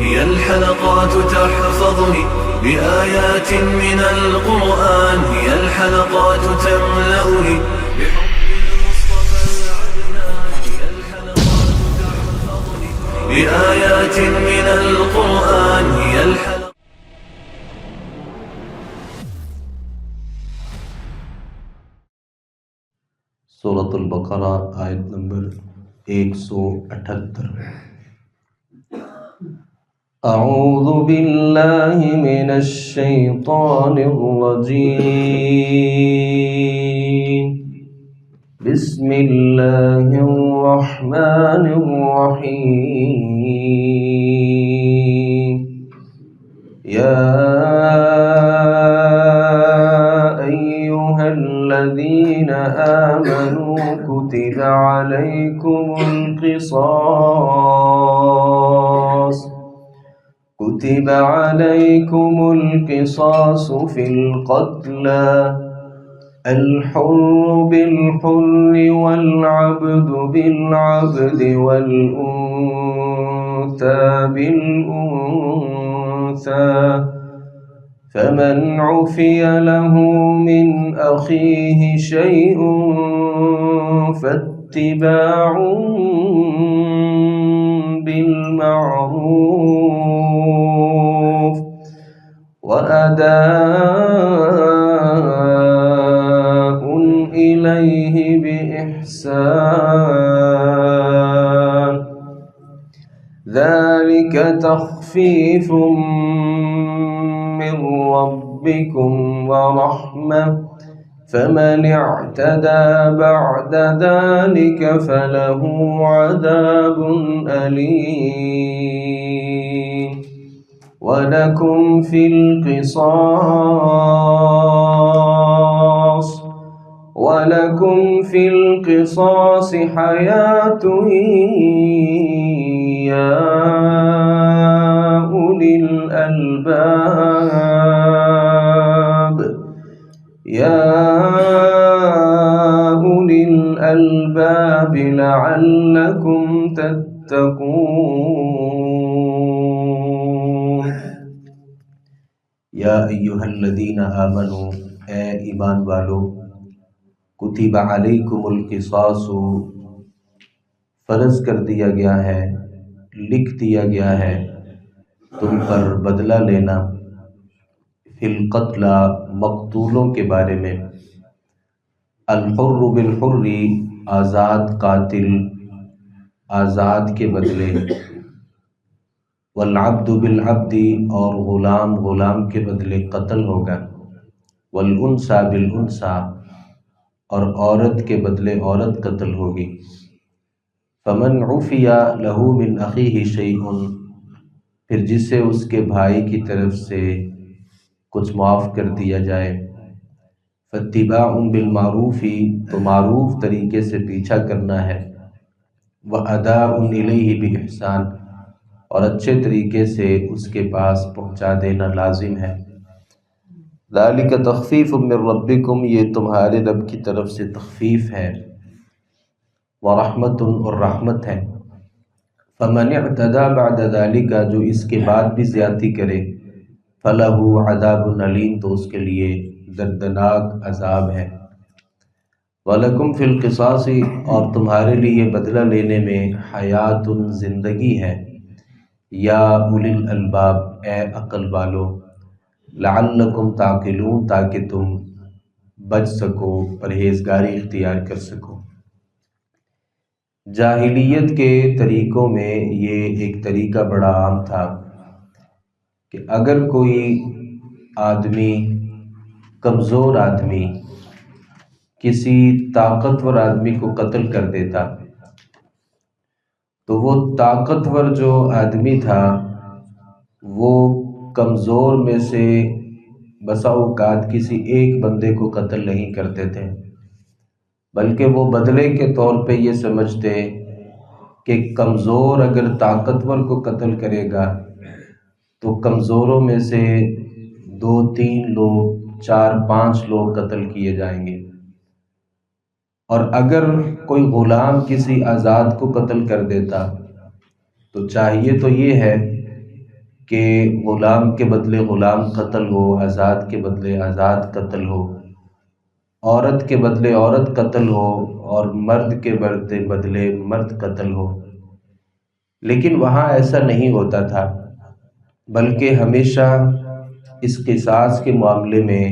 هي الحلقات تحفظني بآيات من القرآن، هي الحلقات تملأني بحب المصطفى العدنان، هي الحلقات تحفظني بآيات من القرآن، هي الحلقات. سورۃ البقرہ آیت نمبر 178۔ اعوذ باللہ من الشیطان الرجیم، بسم اللہ الرحمن الرحیم۔ یا أيها الذين آمنوا كتب عليكم القصاص في القتلى، الحر بالحر والعبد بالعبد والأنثى بالأنثى، فمن عفي له من أخيه شيء فاتباع بالمعروف وأداء إليه بإحسان، ذلك تخفيف من ربكم ورحمة، فمن اعتدى بعد ذلك فله عذاب أليم، ولكم في القصاص حياة يا أولي الألباب لعلكم تتقون۔ یا ایہا الذین آمنوا، اے ایمان والو، کتب علیکم القصاص، فرض کر دیا گیا ہے، لکھ دیا گیا ہے تم پر بدلہ لینا، فی القتلى، مقتولوں کے بارے میں، الحر بالحر، آزاد قاتل آزاد کے بدلے، والعبد بالعبد، اور غلام غلام کے بدلے قتل ہوگا، والانثى بالانثى، اور عورت کے بدلے عورت قتل ہوگی، فمن عفی لہ من اخیہ شیء، پھر جسے اس کے بھائی کی طرف سے کچھ معاف کر دیا جائے، فاتباع بالمعروف، تو معروف طریقے سے پیچھا کرنا ہے، واداء الیہ باحسان، اور اچھے طریقے سے اس کے پاس پہنچا دینا لازم ہے، ذالک تخفیف من ربکم، یہ تمہارے رب کی طرف سے تخفیف ہے، ورحمت، اور رحمت ہے، فمن اعتدى بعد ذلك، جو اس کے بعد بھی زیادتی کرے، فلہ عذاب علیم، تو اس کے لیے دردناک عذاب ہے، وَلَكُمْ فِي الْقِصَاصِ، اور تمہارے لیے بدلہ لینے میں حیات، زندگی ہے، یا اولی الالباب، اے عقل والو، لعلکم تعقلون، تاکہ تم بچ سکو، پرہیزگاری اختیار کر سکو۔ جاہلیت کے طریقوں میں یہ ایک طریقہ بڑا عام تھا کہ اگر کوئی آدمی، کمزور آدمی، کسی طاقتور آدمی کو قتل کر دیتا، تو وہ طاقتور جو آدمی تھا وہ کمزور میں سے بسا اوقات کسی ایک بندے کو قتل نہیں کرتے تھے، بلکہ وہ بدلے کے طور پہ یہ سمجھتے کہ کمزور اگر طاقتور کو قتل کرے گا تو کمزوروں میں سے 2-3 لوگ، 4-5 لوگ قتل کیے جائیں گے، اور اگر کوئی غلام کسی آزاد کو قتل کر دیتا تو چاہیے تو یہ ہے کہ غلام کے بدلے غلام قتل ہو، آزاد کے بدلے آزاد قتل ہو، عورت کے بدلے عورت قتل ہو اور مرد کے بدلے مرد قتل ہو، لیکن وہاں ایسا نہیں ہوتا تھا، بلکہ ہمیشہ اس قصاص کے معاملے میں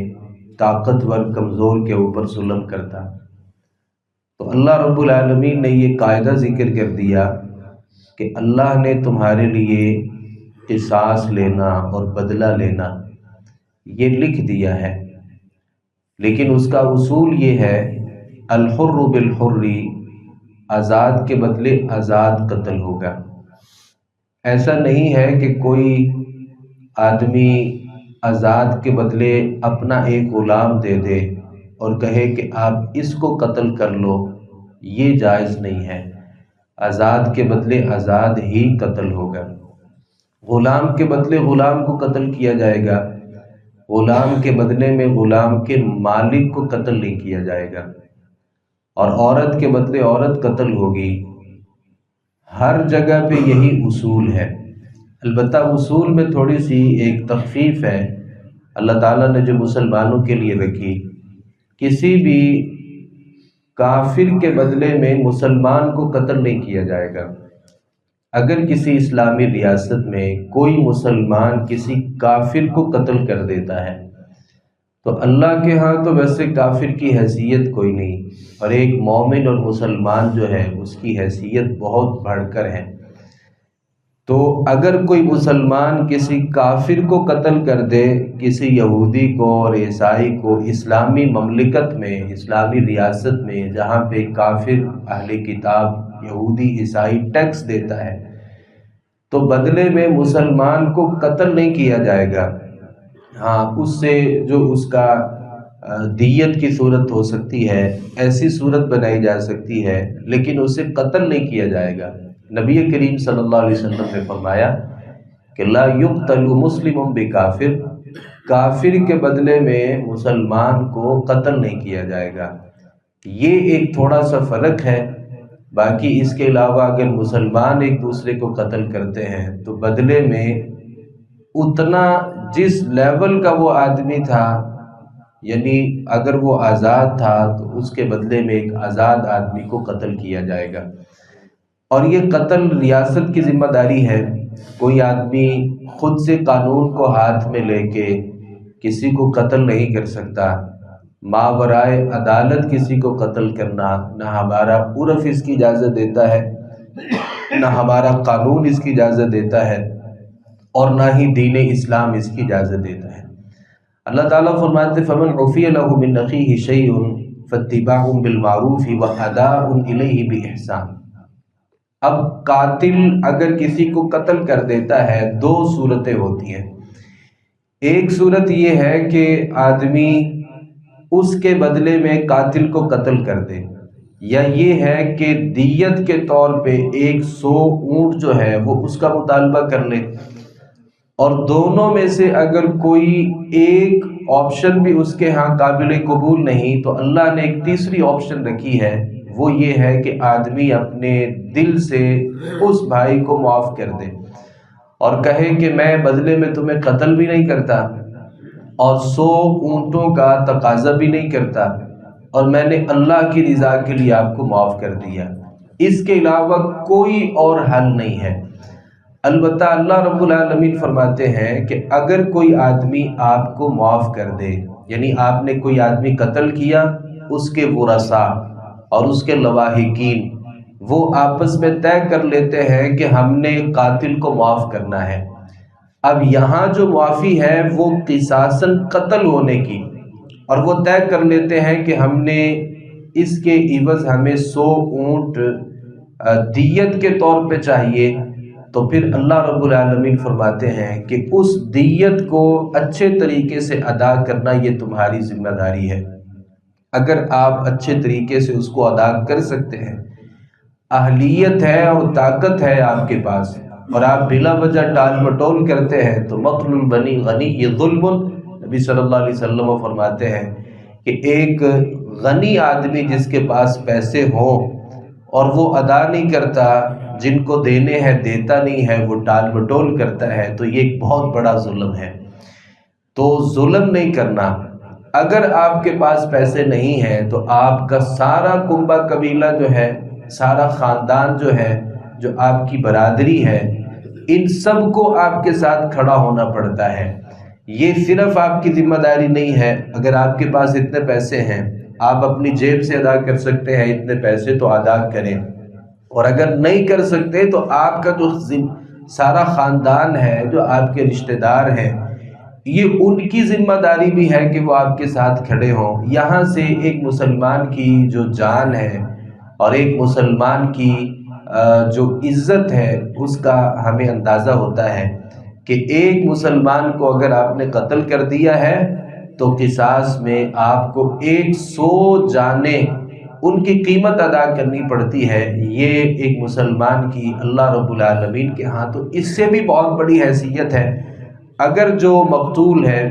طاقتور کمزور کے اوپر ظلم کرتا۔ تو اللہ رب العالمین نے یہ قاعدہ ذکر کر دیا کہ اللہ نے تمہارے لیے قصاص لینا اور بدلہ لینا یہ لکھ دیا ہے، لیکن اس کا اصول یہ ہے الحر بالحر، آزاد کے بدلے آزاد قتل ہوگا۔ ایسا نہیں ہے کہ کوئی آدمی آزاد کے بدلے اپنا ایک غلام دے دے اور کہے کہ آپ اس کو قتل کر لو، یہ جائز نہیں ہے۔ آزاد کے بدلے آزاد ہی قتل ہوگا۔ غلام کے بدلے غلام کو قتل کیا جائے گا، غلام کے بدلے میں غلام کے مالک کو قتل نہیں کیا جائے گا، اور عورت کے بدلے عورت قتل ہوگی۔ ہر جگہ پہ یہی اصول ہے، البتہ اصول میں تھوڑی سی ایک تخفیف ہے اللہ تعالیٰ نے جو مسلمانوں کے لیے رکھی۔ کسی بھی کافر کے بدلے میں مسلمان کو قتل نہیں کیا جائے گا۔ اگر کسی اسلامی ریاست میں کوئی مسلمان کسی کافر کو قتل کر دیتا ہے تو اللہ کے ہاں تو ویسے کافر کی حیثیت کوئی نہیں، اور ایک مومن اور مسلمان جو ہے اس کی حیثیت بہت بڑھ کر ہے۔ تو اگر کوئی مسلمان کسی کافر کو قتل کر دے، کسی یہودی کو اور عیسائی کو، اسلامی مملکت میں، اسلامی ریاست میں جہاں پہ کافر اہل کتاب یہودی عیسائی ٹیکس دیتا ہے، تو بدلے میں مسلمان کو قتل نہیں کیا جائے گا۔ ہاں، اس سے جو اس کا دیت کی صورت ہو سکتی ہے، ایسی صورت بنائی جا سکتی ہے، لیکن اسے قتل نہیں کیا جائے گا۔ نبی کریم صلی اللہ علیہ وسلم نے فرمایا کہ لا یقتل مسلم بکافر، کافر کے بدلے میں مسلمان کو قتل نہیں کیا جائے گا۔ یہ ایک تھوڑا سا فرق ہے، باقی اس کے علاوہ اگر مسلمان ایک دوسرے کو قتل کرتے ہیں تو بدلے میں اتنا جس لیول کا وہ آدمی تھا، یعنی اگر وہ آزاد تھا تو اس کے بدلے میں ایک آزاد آدمی کو قتل کیا جائے گا۔ اور یہ قتل ریاست کی ذمہ داری ہے، کوئی آدمی خود سے قانون کو ہاتھ میں لے کے کسی کو قتل نہیں کر سکتا۔ ماورائے عدالت کسی کو قتل کرنا نہ ہمارا عرف اس کی اجازت دیتا ہے، نہ ہمارا قانون اس کی اجازت دیتا ہے، اور نہ ہی دین اسلام اس کی اجازت دیتا ہے۔ اللہ تعالیٰ فرماتے فمن عفی لہ من اخیہ شیء فاتباع بالمعروف واداء الیہ باحسان۔ اب قاتل اگر کسی کو قتل کر دیتا ہے، دو صورتیں ہوتی ہیں۔ ایک صورت یہ ہے کہ آدمی اس کے بدلے میں قاتل کو قتل کر دے، یا یہ ہے کہ دیت کے طور پہ 100 اونٹ جو ہے وہ اس کا مطالبہ کر لے، اور دونوں میں سے اگر کوئی ایک آپشن بھی اس کے ہاں قابل قبول نہیں تو اللہ نے ایک تیسری آپشن رکھی ہے، وہ یہ ہے کہ آدمی اپنے دل سے اس بھائی کو معاف کر دے اور کہے کہ میں بدلے میں تمہیں قتل بھی نہیں کرتا اور 100 اونٹوں کا تقاضا بھی نہیں کرتا، اور میں نے اللہ کی رضا کے لیے آپ کو معاف کر دیا، اس کے علاوہ کوئی اور حل نہیں ہے۔ البتہ اللہ رب العالمین فرماتے ہیں کہ اگر کوئی آدمی آپ کو معاف کر دے، یعنی آپ نے کوئی آدمی قتل کیا، اس کے ورثاء اور اس کے لواحقین وہ آپس میں طے کر لیتے ہیں کہ ہم نے قاتل کو معاف کرنا ہے۔ اب یہاں جو معافی ہے وہ قصاصاً قتل ہونے کی، اور وہ طے کر لیتے ہیں کہ ہم نے اس کے عوض ہمیں 100 اونٹ دیت کے طور پہ چاہیے، تو پھر اللہ رب العالمین فرماتے ہیں کہ اس دیت کو اچھے طریقے سے ادا کرنا یہ تمہاری ذمہ داری ہے۔ اگر آپ اچھے طریقے سے اس کو ادا کر سکتے ہیں، اہلیت ہے اور طاقت ہے آپ کے پاس، اور آپ بلا وجہ ٹال مٹول کرتے ہیں تو مقتل البنی غنی یہ ظلم۔ نبی صلی اللہ علیہ وسلم فرماتے ہیں کہ ایک غنی آدمی جس کے پاس پیسے ہوں اور وہ ادا نہیں کرتا، جن کو دینے ہیں دیتا نہیں ہے، وہ ٹال مٹول کرتا ہے، تو یہ ایک بہت بڑا ظلم ہے۔ تو ظلم نہیں کرنا۔ اگر آپ کے پاس پیسے نہیں ہیں تو آپ کا سارا کنبہ قبیلہ جو ہے، سارا خاندان جو ہے، جو آپ کی برادری ہے، ان سب کو آپ کے ساتھ کھڑا ہونا پڑتا ہے۔ یہ صرف آپ کی ذمہ داری نہیں ہے۔ اگر آپ کے پاس اتنے پیسے ہیں، آپ اپنی جیب سے ادا کر سکتے ہیں اتنے پیسے، تو ادا کریں، اور اگر نہیں کر سکتے تو آپ کا جو سارا خاندان ہے، جو آپ کے رشتہ دار ہیں، یہ ان کی ذمہ داری بھی ہے کہ وہ آپ کے ساتھ کھڑے ہوں۔ یہاں سے ایک مسلمان کی جو جان ہے اور ایک مسلمان کی جو عزت ہے، اس کا ہمیں اندازہ ہوتا ہے کہ ایک مسلمان کو اگر آپ نے قتل کر دیا ہے تو قصاص میں آپ کو 100 جانیں ان کی قیمت ادا کرنی پڑتی ہے۔ یہ ایک مسلمان کی اللہ رب العالمین کے ہاں تو اس سے بھی بہت بڑی حیثیت ہے۔ اگر جو مقتول ہے،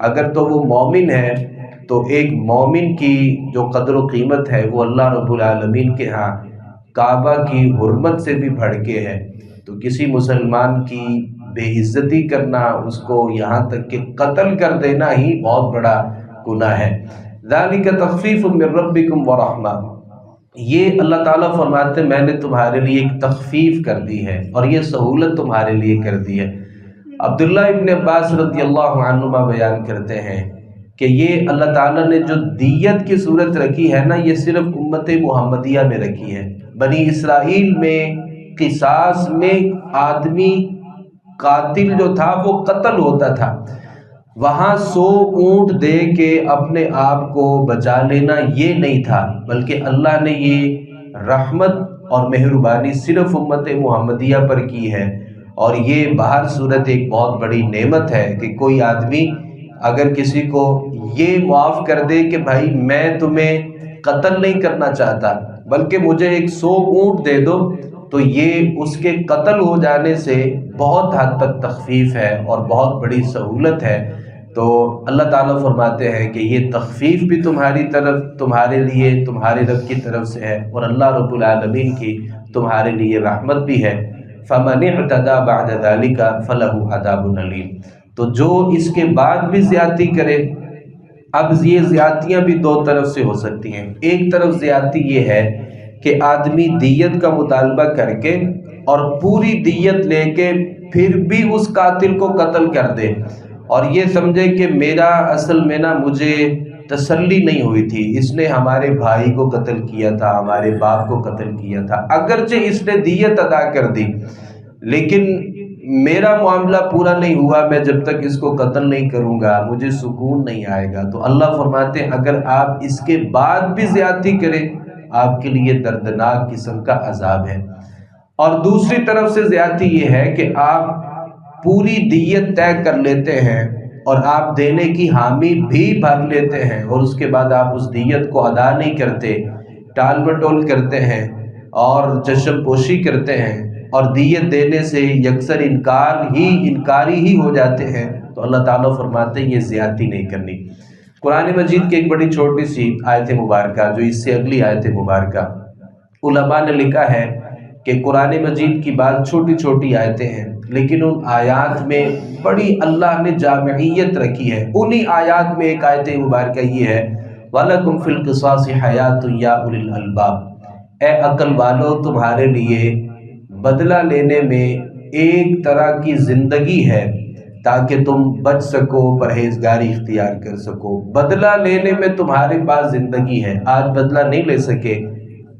اگر تو وہ مومن ہے، تو ایک مومن کی جو قدر و قیمت ہے وہ اللہ رب العالمین کے ہاں کعبہ کی حرمت سے بھی بڑھ کے ہے۔ تو کسی مسلمان کی بے عزتی کرنا، اس کو یہاں تک کہ قتل کر دینا ہی بہت بڑا گناہ ہے۔ ذالک تخفیف من ربکم ورحمہ، یہ اللہ تعالیٰ فرماتے ہیں میں نے تمہارے لیے ایک تخفیف کر دی ہے اور یہ سہولت تمہارے لیے کر دی ہے۔ عبداللہ ابن عباس رضی اللہ عنہما بیان کرتے ہیں کہ یہ اللہ تعالیٰ نے جو دیت کی صورت رکھی ہے نا، یہ صرف امت محمدیہ میں رکھی ہے۔ بنی اسرائیل میں قصاص میں آدمی قاتل جو تھا وہ قتل ہوتا تھا، وہاں 100 اونٹ دے کے اپنے آپ کو بچا لینا یہ نہیں تھا، بلکہ اللہ نے یہ رحمت اور مہربانی صرف امت محمدیہ پر کی ہے۔ اور یہ باہر صورت ایک بہت بڑی نعمت ہے کہ کوئی آدمی اگر کسی کو یہ معاف کر دے کہ بھائی میں تمہیں قتل نہیں کرنا چاہتا بلکہ مجھے 100 اونٹ دے دو، تو یہ اس کے قتل ہو جانے سے بہت حد تک تخفیف ہے اور بہت بڑی سہولت ہے۔ تو اللہ تعالیٰ فرماتے ہیں کہ یہ تخفیف بھی تمہارے لیے تمہارے رب کی طرف سے ہے، اور اللہ رب العالمین کی تمہارے لیے رحمت بھی ہے۔ فَمَنِ اعْتَدَى بَعْدَ ذَلِكَ فَلَهُ عَذَابٌ أَلِيمٌ، تو جو اس کے بعد بھی زیادتی کرے، اب یہ زیادتیاں بھی دو طرف سے ہو سکتی ہیں۔ ایک طرف زیادتی یہ ہے کہ آدمی دیت کا مطالبہ کر کے اور پوری دیت لے کے پھر بھی اس قاتل کو قتل کر دے اور یہ سمجھے کہ میرا اصل میں نا مجھے تسلی نہیں ہوئی تھی، اس نے ہمارے بھائی کو قتل کیا تھا، ہمارے باپ کو قتل کیا تھا، اگرچہ اس نے دیت ادا کر دی لیکن میرا معاملہ پورا نہیں ہوا، میں جب تک اس کو قتل نہیں کروں گا مجھے سکون نہیں آئے گا۔ تو اللہ فرماتے ہیں اگر آپ اس کے بعد بھی زیادتی کریں آپ کے لیے دردناک قسم کا عذاب ہے۔ اور دوسری طرف سے زیادتی یہ ہے کہ آپ پوری دیت طے کر لیتے ہیں اور آپ دینے کی حامی بھی بھر لیتے ہیں اور اس کے بعد آپ اس دیت کو ادا نہیں کرتے، ٹال مٹول کرتے ہیں اور چشم پوشی کرتے ہیں اور دیت دینے سے یکسر انکاری ہی ہو جاتے ہیں، تو اللہ تعالیٰ فرماتے ہیں یہ زیادتی نہیں کرنی۔ قرآن مجید کی ایک بڑی چھوٹی سی آیت مبارکہ جو اس سے اگلی آیت مبارکہ، علماء نے لکھا ہے کہ قرآن مجید کی بات چھوٹی چھوٹی آیتیں ہیں لیکن ان آیات میں بڑی اللہ نے جامعیت رکھی ہے۔ انہی آیات میں ایک آیت مبارکہ یہ ہے وَلَكُمْ فِي الْقِصَاصِ حَيَاةٌ يَا أُولِي الْأَلْبَابِ، اے عقل والو تمہارے لیے بدلہ لینے میں ایک طرح کی زندگی ہے تاکہ تم بچ سکو، پرہیزگاری اختیار کر سکو۔ بدلہ لینے میں تمہارے پاس زندگی ہے، آج بدلہ نہیں لے سکے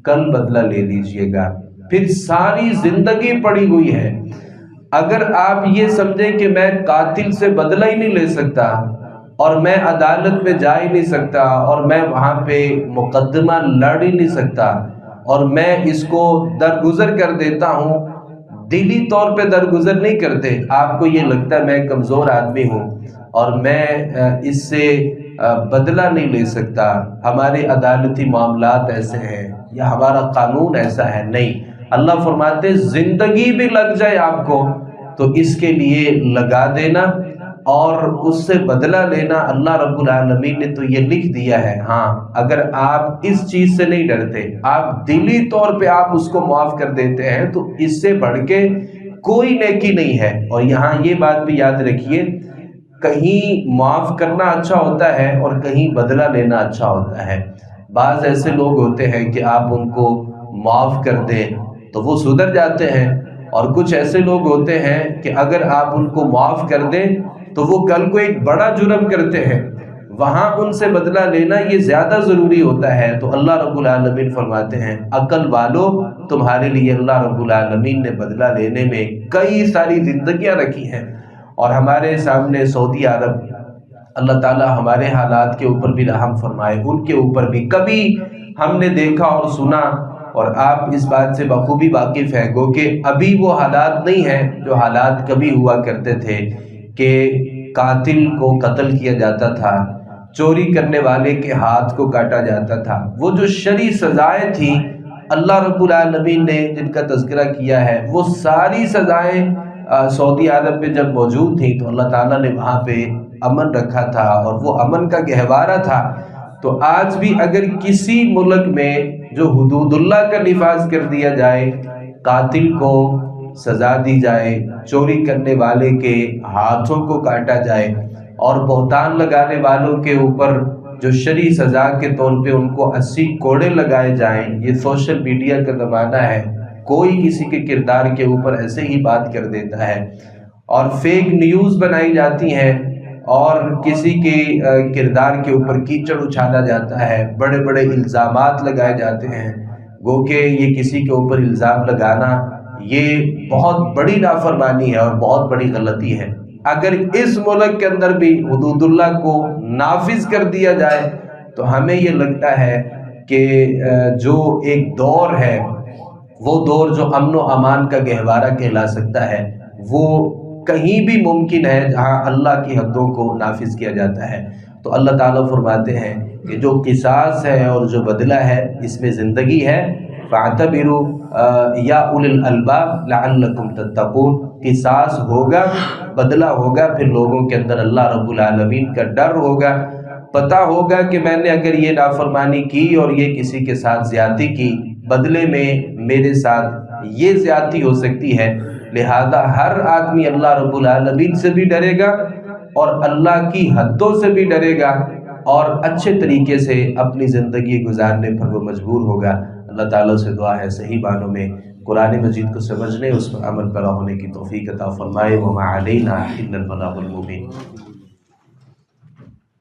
کل بدلہ لے لیجئے گا، پھر ساری زندگی پڑی ہوئی ہے۔ اگر آپ یہ سمجھیں کہ میں قاتل سے بدلہ ہی نہیں لے سکتا اور میں عدالت میں جا ہی نہیں سکتا اور میں وہاں پہ مقدمہ لڑ ہی نہیں سکتا اور میں اس کو درگزر کر دیتا ہوں، دلی طور پہ درگزر نہیں کرتے، آپ کو یہ لگتا ہے میں کمزور آدمی ہوں اور میں اس سے بدلہ نہیں لے سکتا، ہمارے عدالتی معاملات ایسے ہیں یا ہمارا قانون ایسا ہے، نہیں، اللہ فرماتے زندگی بھی لگ جائے آپ کو تو اس کے لیے لگا دینا اور اس سے بدلہ لینا اللہ رب العالمین نے تو یہ لکھ دیا ہے۔ ہاں اگر آپ اس چیز سے نہیں ڈرتے، آپ دلی طور پہ آپ اس کو معاف کر دیتے ہیں، تو اس سے بڑھ کے کوئی نیکی نہیں ہے۔ اور یہاں یہ بات بھی یاد رکھیے، کہیں معاف کرنا اچھا ہوتا ہے اور کہیں بدلہ لینا اچھا ہوتا ہے۔ بعض ایسے لوگ ہوتے ہیں کہ آپ ان کو معاف کر دیں تو وہ سدھر جاتے ہیں، اور کچھ ایسے لوگ ہوتے ہیں کہ اگر آپ ان کو معاف کر دیں تو وہ کل کو ایک بڑا جرم کرتے ہیں، وہاں ان سے بدلہ لینا یہ زیادہ ضروری ہوتا ہے۔ تو اللہ رب العالمین فرماتے ہیں عقل والو، تمہارے لیے اللہ رب العالمین نے بدلہ لینے میں کئی ساری زندگیاں رکھی ہیں۔ اور ہمارے سامنے سعودی عرب، اللہ تعالی ہمارے حالات کے اوپر بھی رحم فرمائے، ان کے اوپر بھی کبھی ہم نے دیکھا اور سنا، اور آپ اس بات سے بخوبی واقف ہیں، گو کہ ابھی وہ حالات نہیں ہیں جو حالات کبھی ہوا کرتے تھے کہ قاتل کو قتل کیا جاتا تھا، چوری کرنے والے کے ہاتھ کو کاٹا جاتا تھا۔ وہ جو شرعی سزائیں تھیں اللہ رب العالمین نے جن کا تذکرہ کیا ہے، وہ ساری سزائیں سعودی عرب میں جب موجود تھیں تو اللہ تعالیٰ نے وہاں پہ امن رکھا تھا، اور وہ امن کا گہوارہ تھا۔ تو آج بھی اگر کسی ملک میں جو حدود اللہ کا نفاذ کر دیا جائے، قاتل کو سزا دی جائے، چوری کرنے والے کے ہاتھوں کو کاٹا جائے، اور بہتان لگانے والوں کے اوپر جو شرعی سزا کے طور پہ ان کو 80 کوڑے لگائے جائیں، یہ سوشل میڈیا کا زمانہ ہے، کوئی کسی کے کردار کے اوپر ایسے ہی بات کر دیتا ہے، اور فیک نیوز بنائی جاتی ہیں، اور کسی کے کردار کے اوپر کیچڑ اچھالا جاتا ہے، بڑے بڑے الزامات لگائے جاتے ہیں، گو کہ یہ کسی کے اوپر الزام لگانا یہ بہت بڑی نافرمانی ہے اور بہت بڑی غلطی ہے۔ اگر اس ملک کے اندر بھی حدود اللہ کو نافذ کر دیا جائے تو ہمیں یہ لگتا ہے کہ جو ایک دور ہے، وہ دور جو امن و امان کا گہوارہ کہلا سکتا ہے، وہ کہیں بھی ممکن ہے جہاں اللہ کی حدوں کو نافذ کیا جاتا ہے۔ تو اللہ تعالیٰ فرماتے ہیں کہ جو قصاص ہے اور جو بدلہ ہے، اس میں زندگی ہے۔ فَاعْتَبِرُوا یا اُولِي الْأَلْبَابِ لَعَلَّكُمْ تَتَّقُونَ، قصاص ہوگا، بدلہ ہوگا، پھر لوگوں کے اندر اللہ رب العالمین کا ڈر ہوگا، پتہ ہوگا کہ میں نے اگر یہ نافرمانی کی اور یہ کسی کے ساتھ زیادتی کی، بدلے میں میرے ساتھ یہ زیادتی ہو سکتی ہے۔ لہذا ہر آدمی اللہ رب العالمین سے بھی ڈرے گا اور اللہ کی حدوں سے بھی ڈرے گا، اور اچھے طریقے سے اپنی زندگی گزارنے پر وہ مجبور ہوگا۔ اللہ تعالیٰ سے دعا ہے صحیح معنوں میں قرآن مجید کو سمجھنے، اس پر عمل پیرا ہونے کی توفیق عطا فرمائے۔ وما علینا الا البلاغ المبین۔